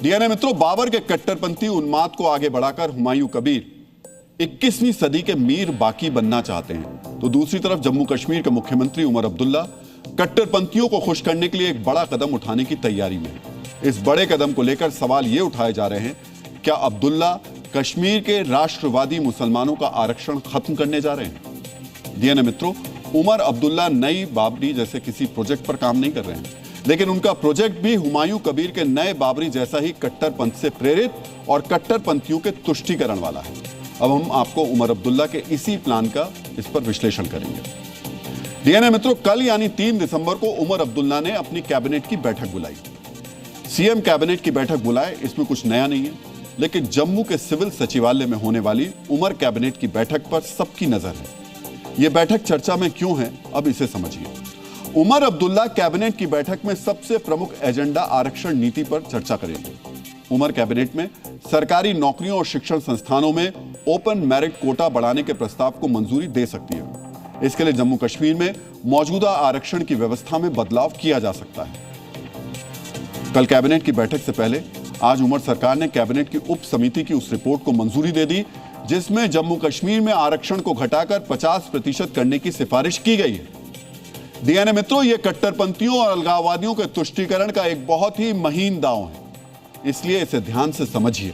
DNA मित्रों, बाबर के कट्टरपंथी उन्माद को आगे बढ़ाकर हुमायूं कबीर 21वीं सदी के मीर बाकी बनना चाहते हैं, तो दूसरी तरफ जम्मू कश्मीर के मुख्यमंत्री उमर अब्दुल्ला कट्टरपंथियों को खुश करने के लिए एक बड़ा कदम उठाने की तैयारी में है। इस बड़े कदम को लेकर सवाल ये उठाए जा रहे हैं, क्या अब्दुल्ला कश्मीर के राष्ट्रवादी मुसलमानों का आरक्षण खत्म करने जा रहे हैं? डीएनए मित्रों, उमर अब्दुल्ला नई बाबरी जैसे किसी प्रोजेक्ट पर काम नहीं कर रहे हैं, लेकिन उनका प्रोजेक्ट भी हुमायूं कबीर के नए बाबरी जैसा ही कट्टरपंथ से प्रेरित और कट्टरपंथियों के तुष्टीकरण वाला है। अब हम आपको उमर अब्दुल्ला के इसी प्लान का इस पर विश्लेषण करेंगे। डीएनए मित्रों, कल यानी 3 दिसंबर को उमर अब्दुल्ला ने अपनी कैबिनेट की बैठक बुलाई। सीएम कैबिनेट की बैठक बुलाए, इसमें कुछ नया नहीं है, लेकिन जम्मू के सिविल सचिवालय में होने वाली उमर कैबिनेट की बैठक पर सबकी नजर है। यह बैठक चर्चा में क्यों है, अब इसे समझिए। उमर अब्दुल्ला कैबिनेट की बैठक में सबसे प्रमुख एजेंडा आरक्षण नीति पर चर्चा करेंगे। उमर कैबिनेट में सरकारी नौकरियों और शिक्षण संस्थानों में ओपन मेरिट कोटा बढ़ाने के प्रस्ताव को मंजूरी दे सकती है। इसके लिए जम्मू कश्मीर में मौजूदा आरक्षण की व्यवस्था में बदलाव किया जा सकता है। कल कैबिनेट की बैठक से पहले आज उमर सरकार ने कैबिनेट की उप समिति की उस रिपोर्ट को मंजूरी दे दी जिसमें जम्मू कश्मीर में आरक्षण को घटाकर 50% करने की सिफारिश की गई है। डीएनए मित्रों, यह कट्टरपंथियों और अलगाववादियों के तुष्टीकरण का एक बहुत ही महीन दांव है, इसलिए इसे ध्यान से समझिए।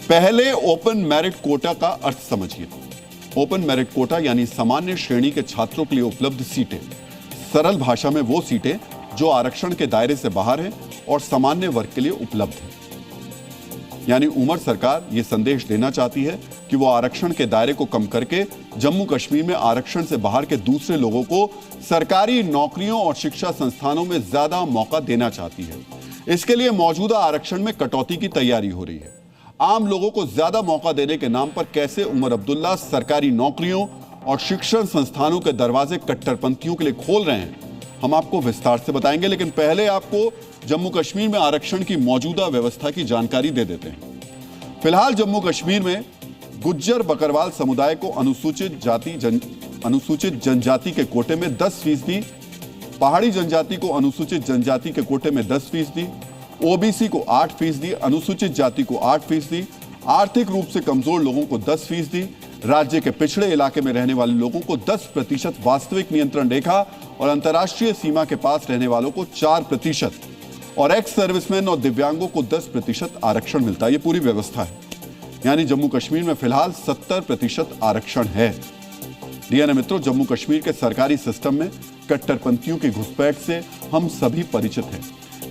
पहले ओपन मेरिट कोटा का अर्थ समझिए। ओपन मेरिट कोटा यानी सामान्य श्रेणी के छात्रों के लिए उपलब्ध सीटें। सरल भाषा में वो सीटें जो आरक्षण के दायरे से बाहर हैं और सामान्य वर्ग के लिए उपलब्ध हैं। यानी उमर सरकार यह संदेश देना चाहती है कि वो आरक्षण के दायरे को कम करके जम्मू कश्मीर में आरक्षण से बाहर के दूसरे लोगों को सरकारी नौकरियों और शिक्षा संस्थानों में ज्यादा मौका देना चाहती है। इसके लिए मौजूदा आरक्षण में कटौती की तैयारी हो रही है। आम लोगों को ज्यादा मौका देने के नाम पर कैसे उमर अब्दुल्ला सरकारी नौकरियों और शिक्षण संस्थानों के दरवाजे कट्टरपंथियों के लिए खोल रहे हैं, हम आपको विस्तार से बताएंगे। लेकिन पहले आपको जम्मू कश्मीर में आरक्षण की मौजूदा व्यवस्था की जानकारी दे देते हैं। फिलहाल जम्मू कश्मीर में गुज्जर बकरवाल समुदाय को अनुसूचित जनजाति के कोटे में 10%, पहाड़ी जनजाति को अनुसूचित जनजाति के कोटे में 10%, ओबीसी को 8%, अनुसूचित जाति को 8%, आर्थिक रूप से कमजोर लोगों को 10%, राज्य के पिछड़े इलाके में रहने वाले लोगों को 10% वास्तविक नियंत्रण रेखा और अंतर्राष्ट्रीय सीमा के पास रहने वालों को 4% और एक्स सर्विसमैन और दिव्यांगों को 10% आरक्षण मिलता है। ये पूरी व्यवस्था है। यानी जम्मू कश्मीर में फिलहाल 70% आरक्षण है। डीएनए मित्रों, जम्मू कश्मीर के सरकारी सिस्टम में कट्टरपंथियों की घुसपैठ से हम सभी परिचित हैं।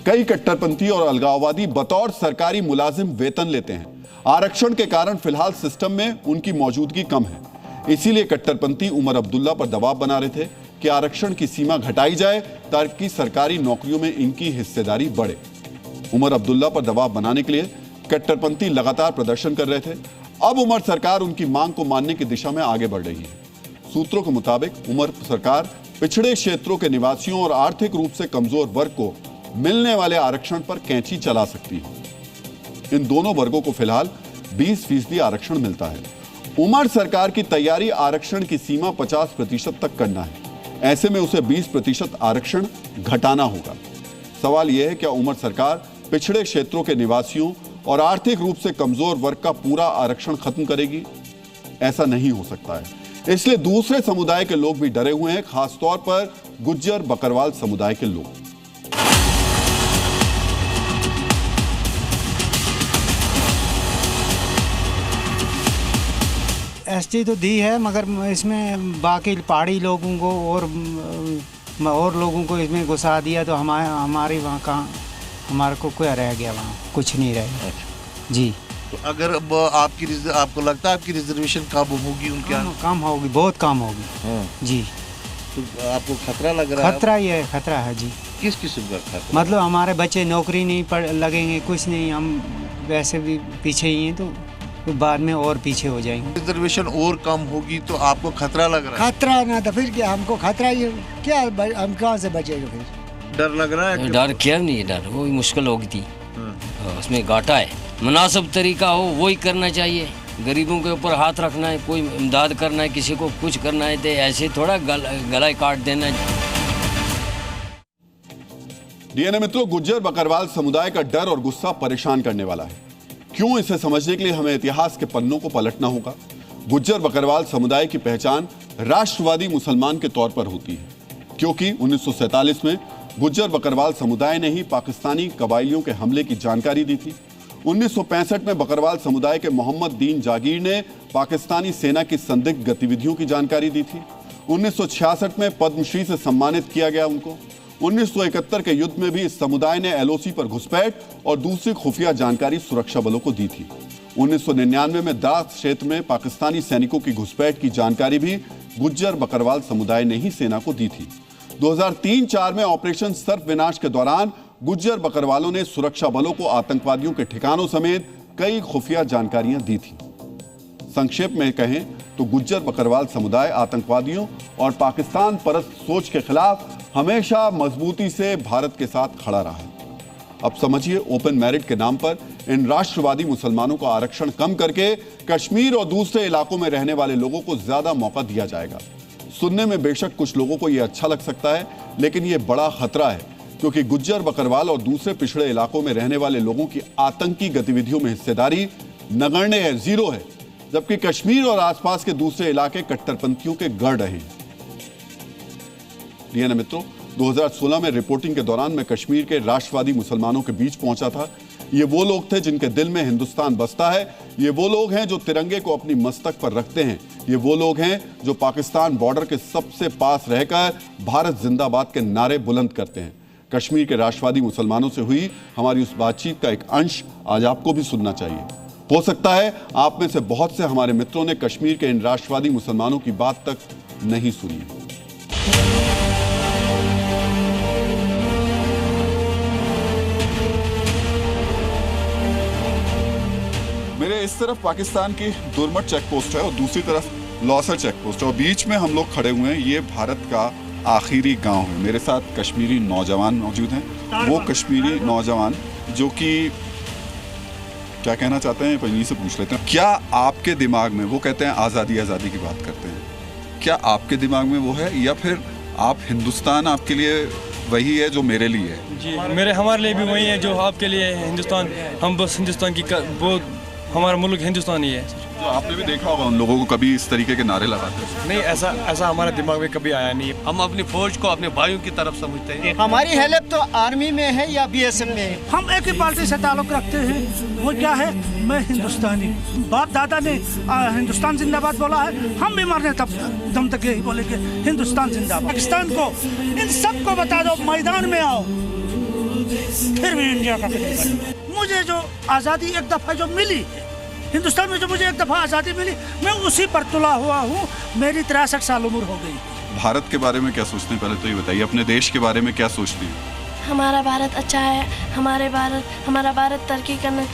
कई कट्टरपंथी और अलगाववादी बतौर सरकारी मुलाजिम वेतन लेते हैं। आरक्षण के कारण फिलहाल सिस्टम में उनकी मौजूदगी कम है। इसीलिए कट्टरपंथी उमर अब्दुल्ला पर दबाव बना रहे थे कि आरक्षण की सीमा घटाई जाए ताकि सरकारी नौकरियों में इनकी हिस्सेदारी बढ़े। उमर अब्दुल्ला पर दबाव बनाने के लिए कट्टरपंथी लगातार प्रदर्शन कर रहे थे। अब उमर सरकार उनकी मांग को मानने की दिशा में आगे बढ़ रही है। सूत्रों के मुताबिक उमर सरकार पिछड़े क्षेत्रों के निवासियों और आर्थिक रूप से कमजोर वर्ग को मिलने वाले आरक्षण पर कैंची चला सकती है। इन दोनों वर्गों को फिलहाल 20% आरक्षण मिलता है। उमर सरकार की तैयारी आरक्षण की सीमा 50% तक करना है। ऐसे में उसे 20% आरक्षण घटाना होगा। सवाल यह है, क्या उमर सरकार पिछड़े क्षेत्रों के निवासियों और आर्थिक रूप से कमजोर वर्ग का पूरा आरक्षण खत्म करेगी? ऐसा नहीं हो सकता है। इसलिए दूसरे समुदाय के लोग भी डरे हुए हैं, खासतौर पर गुज्जर बकरवाल समुदाय के लोग। एसटी तो दी है, मगर इसमें बाकी पहाड़ी लोगों को और लोगों को इसमें घुसा दिया तो हमारी वहाँ कहाँ, हमारे को क्या रह गया, वहाँ कुछ नहीं रह गया। जी, तो अगर आपको लगता है आपकी रिजर्वेशन कब होगी उनके? कम होगी, बहुत कम होगी। जी, तो आपको खतरा लग रहा है? खतरा है जी। किस किस्म का खतरा? मतलब हमारे बच्चे नौकरी नहीं लगेंगे, कुछ नहीं, हम वैसे भी पीछे ही हैं, तो बाद में और पीछे हो जाएंगे। रिजर्वेशन और कम होगी तो आपको खतरा लग रहा है? खतरा ना तो फिर क्या, हमको खतरा ही क्या, हम कहाँ से बचेंगे फिर? डर लग रहा है? डर क्या नहीं है, डर वो मुश्किल होगी थी। उसमें घाटा है। मुनासिब तरीका हो वही करना चाहिए। गरीबों के ऊपर हाथ रखना है, कोई इमदाद करना है, किसी को कुछ करना है तो ऐसे थोड़ा गला काट देना है। डीएनए मित्रों, गुज्जर बकरवाल समुदाय का डर और गुस्सा परेशान करने वाला है। क्यों, इसे समझने के लिए हमें इतिहास के पन्नों को पलटना होगा। गुज्जर बकरवाल समुदाय की पहचान राष्ट्रवादी मुसलमान के तौर पर होती है, क्योंकि 1947 में गुज्जर बकरवाल समुदाय ने ही पाकिस्तानी कबायलियों के हमले की जानकारी दी थी। 1965 में बकरवाल समुदाय के मोहम्मद दीन जागीर ने पाकिस्तानी सेना की संदिग्ध गतिविधियों की जानकारी दी थी। 1966 में पद्मश्री से सम्मानित किया गया उनको। 1971 के युद्ध में भी इस समुदाय ने एलओसी पर घुसपैठ और दूसरी खुफिया जानकारी सुरक्षा बलों को दी थी। 1999 में द्रास क्षेत्र में पाकिस्तानी सैनिकों की घुसपैठ की जानकारी भी गुज्जर बकरवाल समुदाय ने ही सेना को दी थी। 2003-04 में ऑपरेशन सर्फ विनाश के दौरान गुज्जर बकरवालों ने सुरक्षा बलों को आतंकवादियों के ठिकानों समेत कई खुफिया जानकारियां दी थी। संक्षेप में कहें तो गुज्जर बकरवाल समुदाय आतंकवादियों और पाकिस्तान परस्त सोच के खिलाफ हमेशा मजबूती से भारत के साथ खड़ा रहा है। अब समझिए, ओपन मेरिट के नाम पर इन राष्ट्रवादी मुसलमानों का आरक्षण कम करके कश्मीर और दूसरे इलाकों में रहने वाले लोगों को ज्यादा मौका दिया जाएगा। सुनने में बेशक कुछ लोगों को यह अच्छा लग सकता है, लेकिन यह बड़ा खतरा है, क्योंकि गुज्जर बकरवाल और दूसरे पिछड़े इलाकों में रहने वाले लोगों की आतंकी गतिविधियों में हिस्सेदारी नगण्य है, जीरो है, जबकि कश्मीर और आसपास के दूसरे इलाके कट्टरपंथियों के गढ़ रहे हैं। डीएनए मित्रों, 2016 में रिपोर्टिंग के दौरान मैं कश्मीर के राष्ट्रवादी मुसलमानों के बीच पहुंचा था। ये वो लोग थे जिनके दिल में हिंदुस्तान बसता है। ये वो लोग हैं जो तिरंगे को अपनी मस्तक पर रखते हैं। ये वो लोग हैं जो पाकिस्तान बॉर्डर के सबसे पास रहकर भारत जिंदाबाद के नारे बुलंद करते हैं। कश्मीर के राष्ट्रवादी मुसलमानों से हुई हमारी उस बातचीत का एक अंश आज आपको भी सुनना चाहिए। हो सकता है आप में से बहुत से हमारे मित्रों ने कश्मीर के इन राष्ट्रवादी मुसलमानों की बात तक नहीं सुनी। मेरे इस तरफ पाकिस्तान की दुर्मट चेक पोस्ट है और दूसरी तरफ लौसर चेक पोस्ट है और बीच में हम लोग खड़े हुए हैं। ये भारत का आखिरी गांव है। मेरे साथ कश्मीरी नौजवान मौजूद हैं। वो कश्मीरी नौजवान जो कि क्या कहना चाहते हैं, इन्हीं से पूछ लेते हैं। क्या आपके दिमाग में, वो कहते हैं आज़ादी आज़ादी की बात करते हैं, क्या आपके दिमाग में वो है, या फिर आप हिंदुस्तान आपके लिए वही है जो मेरे लिए है? जी, हमारे लिए भी वही है जो आपके लिए है हिंदुस्तान। हम बस हिंदुस्तान की वो हमारा मुल्क हिंदुस्तान ही है। तो आपने भी देखा होगा उन लोगों को कभी इस तरीके के नारे लगाते हैं। नहीं, ऐसा हमारे दिमाग में कभी आया नहीं। हम अपनी फौज को अपने भाइयों की तरफ समझते हैं। हमारी हेल्प तो आर्मी में है या बीएसएफ में है। हम एक ही पार्टी से ताल्लुक रखते हैं, वो क्या है, मैं हिंदुस्तानी। बाप दादा ने हिंदुस्तान जिंदाबाद बोला है, हम भी मरने तब दम तक यही बोलेंगे हिंदुस्तान जिंदाबाद। पाकिस्तान को इन सबको बता दो, मैदान में आओ, फिर भी इंडिया का मुझे जो आज़ादी एक दफ़ा जो मिली हिंदुस्तान में, जो मुझे एक दफ़ा आज़ादी मिली, मैं उसी पर तुला हुआ हूँ। मेरी 63 साल उम्र हो गई। भारत के बारे में क्या सोचते हैं, पहले तो ये बताइए। अपने देश के बारे में क्या सोचते हैं? हमारा भारत अच्छा है। हमारा भारत तरक्की करना